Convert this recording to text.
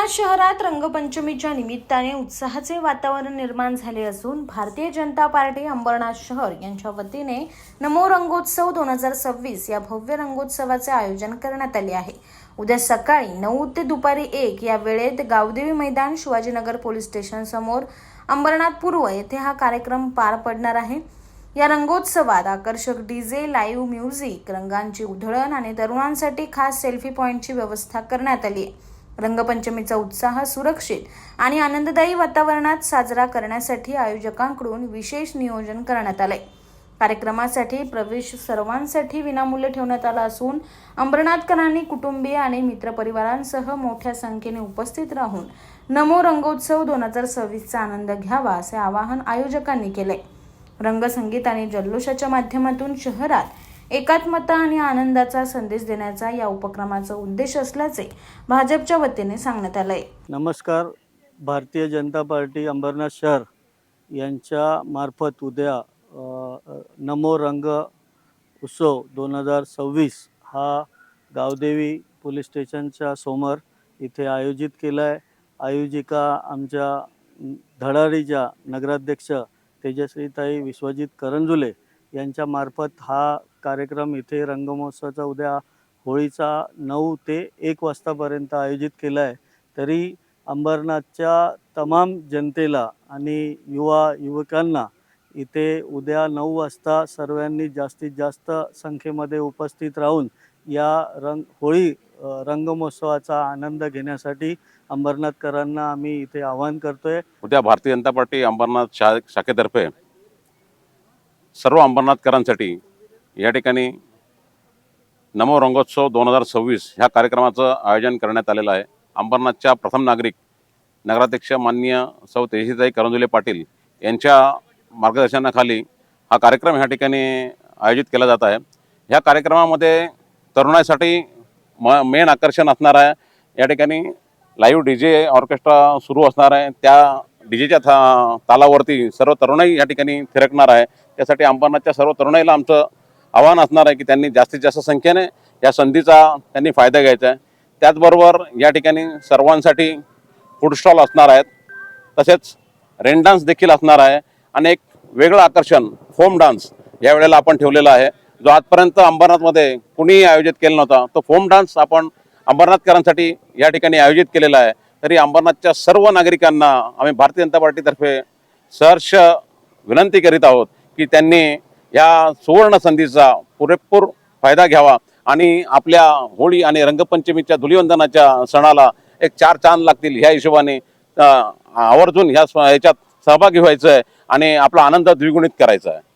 शहरात रंगपंचमीच्या निमित्ताने उत्साहाचे वातावरण निर्माण झाले असून भारतीय जनता पार्टी अंबरनाथ शहर यांच्या वतीने नमो रंगोत्सव 2026 या भव्य रंगोत्सवाचे आयोजन करण्यात आले आहे। उद्या सकाळी 9 ते दुपारी 1 या वेळेत गावदेवी मैदान शिवाजीनगर पोलीस स्टेशन समोर अंबरनाथ पूर्व येथे हा कार्यक्रम पार पडणार आहे। या रंगोत्सवात आकर्षक डीजे, लाईव्ह म्युझिक, रंगांची उधळण आणि तरुणांसाठी खास सेल्फी पॉइंटची व्यवस्था करण्यात आली आहे। रंगपंचमीचा उत्साह सुरक्षित आणि आनंददायी वातावरणात साजरा करण्यासाठी आयोजकांकडून विशेष नियोजन करण्यात आले। कार्यक्रमासाठी प्रवेश सर्वांसाठी विनामूल्य ठेवण्यात आला असून अंबरनाथकरांनी कुटुंबीय आणि मित्रपरिवारांसह मोठ्या संख्येने उपस्थित राहून नमो रंगोत्सव 2026चा आनंद घ्यावा असे आवाहन आयोजकांनी केले। रंगसंगीत आणि जल्लोषाच्या माध्यमातून शहरात एकात्मता आणि आनंदाचा संदेश देण्याचा या उपक्रमाचा उद्देश असल्याचे भाजपच्या वतीने सांगण्यात आले। नमस्कार। भारतीय जनता पार्टी अंबरनाथ शहर यांच्या मार्फत उद्या नमो रंग उत्सव 2026 हा गावदेवी पोलीस स्टेशनच्या समोर इथे आयोजित केला आहे। आयोजिका आमच्या धडाडीच्या नगराध्यक्ष तेजस्वीताई विश्वजित करंजुले यांच्या मार्फत हा कार्यक्रम इथे रंगमहोत्सवाचा उद्या होळीचा 9 ते 1 वाजतापर्यंत आयोजित केला आहे। तरी अंबरनाथच्या तमाम जनतेला आणि युवकांना इथे उद्या 9 वाजता सर्वांनी जास्तीत जास्त संख्येमध्ये उपस्थित राहून या होळी रंगमहोत्सवाचा आनंद घेण्यासाठी अंबरनाथकरांना आम्ही इथे आवाहन करतोय। उद्या भारतीय जनता पार्टी अंबरनाथ शाखेतर्फे सर्व अंबरनाथकरांसाठी या ठिकाणी नमो रंगोत्सव 2026 ह्या कार्यक्रमाचं आयोजन करण्यात आलेलं आहे। अंबरनाथच्या प्रथम नागरिक नगराध्यक्ष माननीय सौ तेजस्वीताई करंजुले पाटील यांच्या मार्गदर्शनाखाली हा कार्यक्रम ह्या ठिकाणी आयोजित केला जात आहे। ह्या कार्यक्रमामध्ये तरुणांसाठी मेन आकर्षण असणार आहे। या ठिकाणी लाईव्ह डीजे ऑर्केस्ट्रा सुरू असणार आहे। त्या डीजेच्या तालावरती सर्व तरुणाई या ठिकाणी थिरकणार आहे। त्यासाठी अंबरनाथच्या सर्व तरुणाईला आमचं आव्हान असणार आहे की त्यांनी जास्तीत जास्त संख्येने या संधीचा त्यांनी फायदा घ्यायचा आहे। त्याचबरोबर या ठिकाणी सर्वांसाठी फूड स्टॉल असणार आहेत, तसेच रेन डान्स देखील असणार आहे आणि एक वेगळं आकर्षण फोम डान्स या वेळेला आपण ठेवलेला आहे, जो आजपर्यंत अंबरनाथमध्ये कुणीही आयोजित केला नव्हता। तो फोम डान्स आपण अंबरनाथकरांसाठी या ठिकाणी आयोजित केलेला आहे। तरी अंबरनाथच्या सर्व नागरिकांना आम्ही भारतीय जनता पार्टीतर्फे सहर्ष विनंती करीत आहोत की त्यांनी या सुवर्ण संधीचा पुरेपूर फायदा घ्यावा आणि आपल्या होळी आणि रंगपंचमीच्या धुलीवंदनाच्या सणाला एक 4 चांद लागतील ह्या हिशोबाने आवर्जून ह्याच्यात सहभागी व्हायचं आहे आणि आपला आनंद द्विगुणित करायचा आहे।